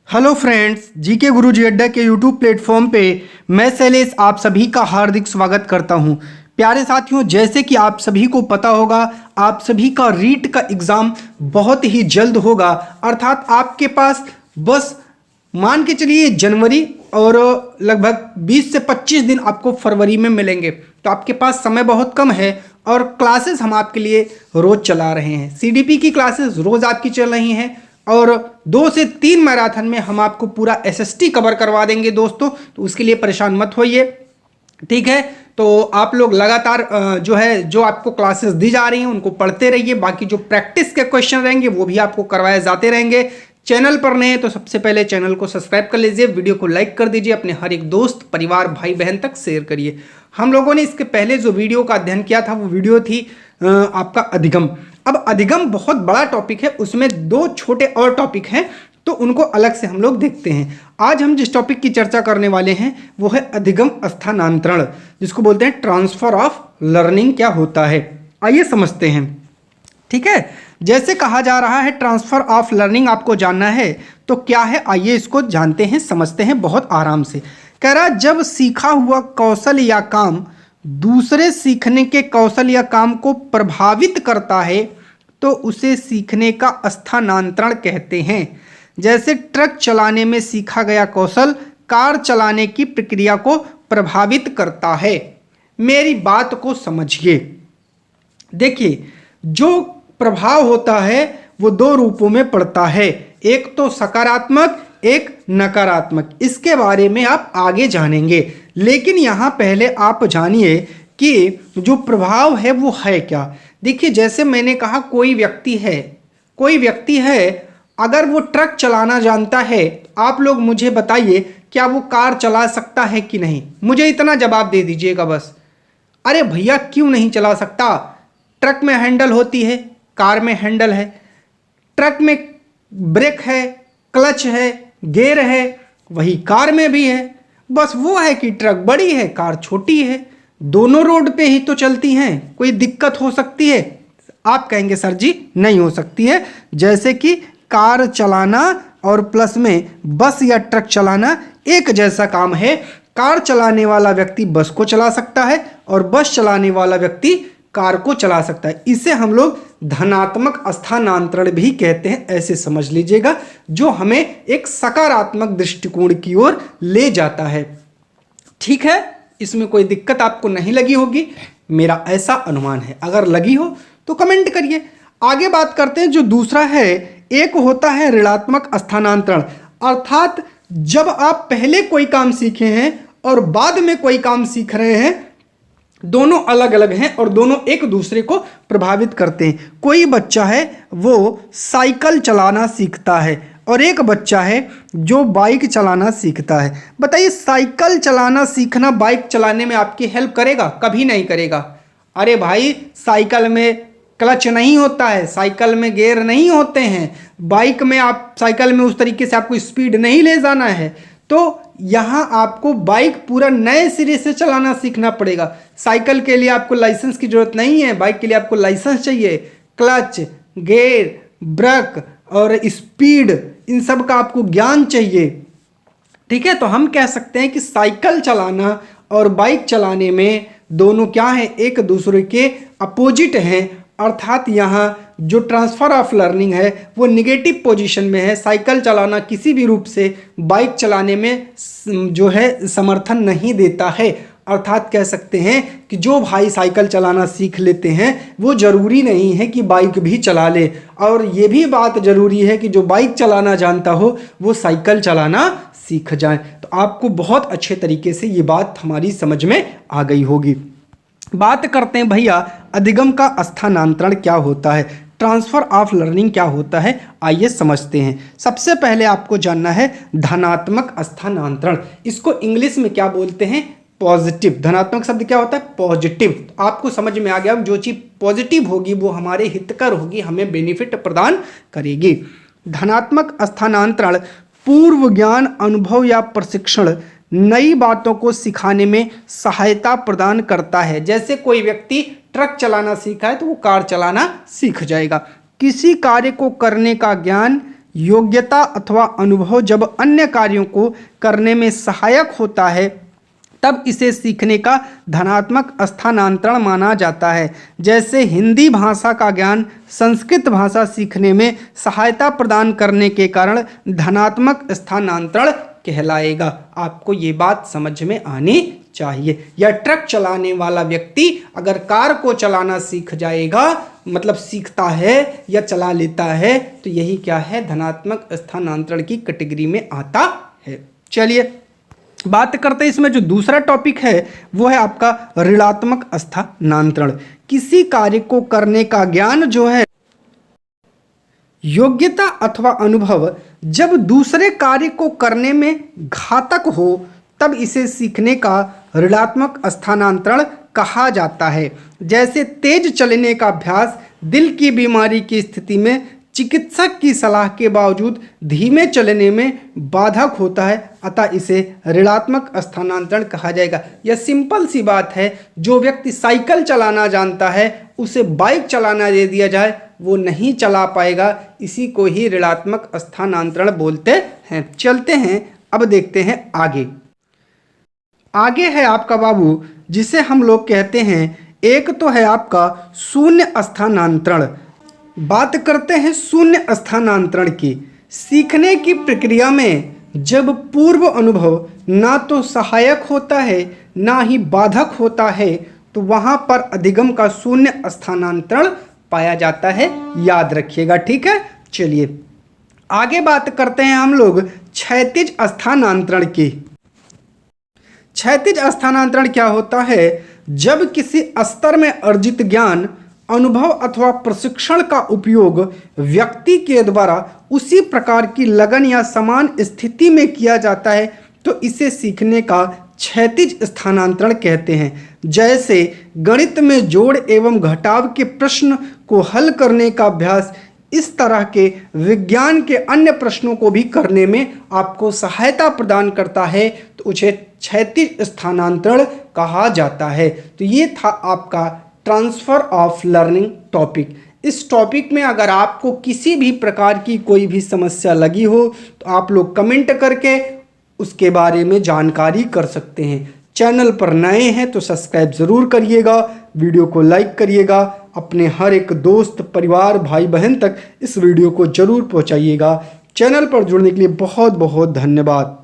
Hello friends, GK गुरुजी अड्डा के YouTube platform पे मैं शैलेश आप सभी का हार्दिक स्वागत करता हूं। प्यारे साथियों, जैसे कि आप सभी को पता होगा, आप सभी का रीट का एग्ज़ाम बहुत ही जल्द होगा। अर्थात आपके पास बस मान के चलिए जनवरी और लगभग 20 से 25 दिन आपको फरवरी में मिलेंगे। तो आपके पास समय बहुत कम है और क्लासेस हम आपके लिए रोज़ चला रहे हैं। सीडीपी की क्लासेस रोज़ आपकी चल रही हैं और 2 से 3 मैराथन में हम आपको पूरा एसएसटी कवर करवा देंगे दोस्तों। तो उसके लिए परेशान मत होइए, ठीक है। तो आप लोग लगातार जो आपको क्लासेस दी जा रही हैं उनको पढ़ते रहिए। बाकी जो प्रैक्टिस के क्वेश्चन रहेंगे वो भी आपको करवाए जाते रहेंगे। चैनल पर नए हैं तो सबसे पहले चैनल को सब्सक्राइब कर लीजिए, वीडियो को लाइक कर दीजिए, अपने हर एक दोस्त परिवार भाई बहन तक शेयर करिए। हम लोगों ने इसके पहले जो वीडियो का अध्ययन किया था वो वीडियो थी आपका अधिगम। अब अधिगम बहुत बड़ा टॉपिक है, उसमें 2 छोटे और टॉपिक हैं, तो उनको अलग से हम लोग देखते हैं। आज हम जिस टॉपिक की चर्चा करने वाले हैं वो है अधिगम स्थानांतरण, जिसको बोलते हैं ट्रांसफर ऑफ लर्निंग। क्या होता है आइए समझते हैं, ठीक है। जैसे कहा जा रहा है ट्रांसफर ऑफ लर्निंग आपको जानना है तो क्या है, आइए इसको जानते हैं, समझते हैं बहुत आराम से। कह रहा जब सीखा हुआ कौशल या काम दूसरे सीखने के कौशल या काम को प्रभावित करता है तो उसे सीखने का स्थानांतरण कहते हैं। जैसे ट्रक चलाने में सीखा गया कौशल कार चलाने की प्रक्रिया को प्रभावित करता है। मेरी बात को समझिए। देखिए, जो प्रभाव होता है वो 2 रूपों में पड़ता है, एक तो सकारात्मक, एक नकारात्मक। इसके बारे में आप आगे जानेंगे, लेकिन यहाँ पहले आप जानिए कि जो प्रभाव है वो है क्या। देखिए, जैसे मैंने कहा कोई व्यक्ति है अगर वो ट्रक चलाना जानता है, आप लोग मुझे बताइए क्या वो कार चला सकता है कि नहीं। मुझे इतना जवाब दे दीजिएगा बस। अरे भैया क्यों नहीं चला सकता? ट्रक में हैंडल होती है, कार में हैंडल है। ट्रक में ब्रेक है, क्लच है, गियर है, वही कार में भी है। बस वो है कि ट्रक बड़ी है, कार छोटी है, दोनों रोड पे ही तो चलती हैं। कोई दिक्कत हो सकती है? आप कहेंगे सर जी नहीं हो सकती है। जैसे कि कार चलाना और प्लस में बस या ट्रक चलाना एक जैसा काम है। कार चलाने वाला व्यक्ति बस को चला सकता है और बस चलाने वाला व्यक्ति कार को चला सकता है। इसे हम लोग धनात्मक स्थानांतरण भी कहते हैं, ऐसे समझ लीजिएगा, जो हमें एक सकारात्मक दृष्टिकोण की ओर ले जाता है। ठीक है, इसमें कोई दिक्कत आपको नहीं लगी होगी, मेरा ऐसा अनुमान है। अगर लगी हो तो कमेंट करिए। आगे बात करते हैं। जो दूसरा है, एक होता है ऋणात्मक स्थानांतरण। अर्थात जब आप पहले कोई काम सीखे हैं और बाद में कोई काम सीख रहे हैं, दोनों अलग अलग हैं और दोनों एक दूसरे को प्रभावित करते हैं। कोई बच्चा है वो साइकिल चलाना सीखता है और एक बच्चा है जो बाइक चलाना सीखता है। बताइए, साइकिल चलाना सीखना बाइक चलाने में आपकी हेल्प करेगा? कभी नहीं करेगा। अरे भाई, साइकिल में क्लच नहीं होता है, साइकिल में गियर नहीं होते हैं, साइकिल में उस तरीके से आपको स्पीड नहीं ले जाना है। तो यहाँ आपको बाइक पूरा नए सिरे से चलाना सीखना पड़ेगा। साइकिल के लिए आपको लाइसेंस की जरूरत नहीं है, बाइक के लिए आपको लाइसेंस चाहिए। क्लच, गियर, ब्रेक और स्पीड, इन सब का आपको ज्ञान चाहिए, ठीक है। तो हम कह सकते हैं कि साइकिल चलाना और बाइक चलाने में दोनों क्या है, एक दूसरे के अपोजिट हैं। अर्थात यहाँ जो ट्रांसफर ऑफ लर्निंग है वो निगेटिव पोजीशन में है। साइकिल चलाना किसी भी रूप से बाइक चलाने में जो है समर्थन नहीं देता है। अर्थात कह सकते हैं कि जो भाई साइकिल चलाना सीख लेते हैं वो ज़रूरी नहीं है कि बाइक भी चला ले, और ये भी बात ज़रूरी है कि जो बाइक चलाना जानता हो वो साइकिल चलाना सीख जाए। तो आपको बहुत अच्छे तरीके से ये बात हमारी समझ में आ गई होगी। बात करते हैं भैया अधिगम का स्थानांतरण क्या होता है, ट्रांसफर ऑफ लर्निंग क्या होता है, आइए समझते हैं। सबसे पहले आपको जानना है धनात्मक स्थानांतरण। इसको इंग्लिश में क्या बोलते हैं? पॉजिटिव। धनात्मक शब्द क्या होता है? पॉजिटिव। आपको समझ में आ गया, जो चीज़ पॉजिटिव होगी वो हमारे हितकर होगी, हमें बेनिफिट प्रदान करेगी। धनात्मक स्थानांतरण पूर्व ज्ञान, अनुभव या प्रशिक्षण नई बातों को सिखाने में सहायता प्रदान करता है। जैसे कोई व्यक्ति ट्रक चलाना सीखा है तो वो कार चलाना सीख जाएगा। किसी कार्य को करने का ज्ञान योग्यता अथवा अनुभव जब अन्य कार्यों को करने में सहायक होता है तब इसे सीखने का धनात्मक स्थानांतरण माना जाता है। जैसे हिंदी भाषा का ज्ञान संस्कृत भाषा सीखने में सहायता प्रदान करने के कारण धनात्मक स्थानांतरण कहलाएगा। आपको ये बात समझ में आनी चाहिए। या ट्रक चलाने वाला व्यक्ति अगर कार को चलाना सीख जाएगा, मतलब सीखता है या चला लेता है, तो यही क्या है, धनात्मक स्थानांतरण की कैटेगरी में आता है। चलिए बात करते हैं इसमें जो दूसरा टॉपिक है वो है आपका ऋणात्मक स्थानांतरण। किसी कार्य को करने का ज्ञान जो है, योग्यता अथवा अनुभव जब दूसरे कार्य को करने में घातक हो तब इसे सीखने का ऋणात्मक स्थानांतरण कहा जाता है। जैसे तेज चलने का अभ्यास दिल की बीमारी की स्थिति में चिकित्सक की सलाह के बावजूद धीमे चलने में बाधक होता है, अतः इसे ऋणात्मक स्थानांतरण कहा जाएगा। यह सिंपल सी बात है, जो व्यक्ति साइकिल चलाना जानता है उसे बाइक चलाना दे दिया जाए वो नहीं चला पाएगा, इसी को ही ऋणात्मक स्थानांतरण बोलते हैं। चलते हैं अब देखते हैं आगे। आगे है आपका बाबू जिसे हम लोग कहते हैं, एक तो है आपका शून्य स्थानांतरण। बात करते हैं शून्य स्थानांतरण की। सीखने की प्रक्रिया में जब पूर्व अनुभव ना तो सहायक होता है ना ही बाधक होता है तो वहाँ पर अधिगम का शून्य स्थानांतरण पाया जाता है, याद रखिएगा, ठीक है। चलिए आगे बात करते हैं हम लोग क्षैतिज स्थानांतरण की। क्षैतिज स्थानांतरण क्या होता है, जब किसी स्तर में अर्जित ज्ञान, अनुभव अथवा प्रशिक्षण का उपयोग व्यक्ति के द्वारा उसी प्रकार की लगन या समान स्थिति में किया जाता है तो इसे सीखने का क्षैतिज स्थानांतरण कहते हैं। जैसे गणित में जोड़ एवं घटाव के प्रश्न को हल करने का अभ्यास इस तरह के विज्ञान के अन्य प्रश्नों को भी करने में आपको सहायता प्रदान करता है, तो उसे क्षैतिज स्थानांतरण कहा जाता है। तो ये था आपका ट्रांसफ़र ऑफ लर्निंग टॉपिक। इस टॉपिक में अगर आपको किसी भी प्रकार की कोई भी समस्या लगी हो तो आप लोग कमेंट करके उसके बारे में जानकारी कर सकते हैं। चैनल पर नए हैं तो सब्सक्राइब ज़रूर करिएगा, वीडियो को लाइक करिएगा, अपने हर एक दोस्त, परिवार, भाई बहन तक इस वीडियो को ज़रूर पहुंचाइएगा। चैनल पर जुड़ने के लिए बहुत बहुत धन्यवाद।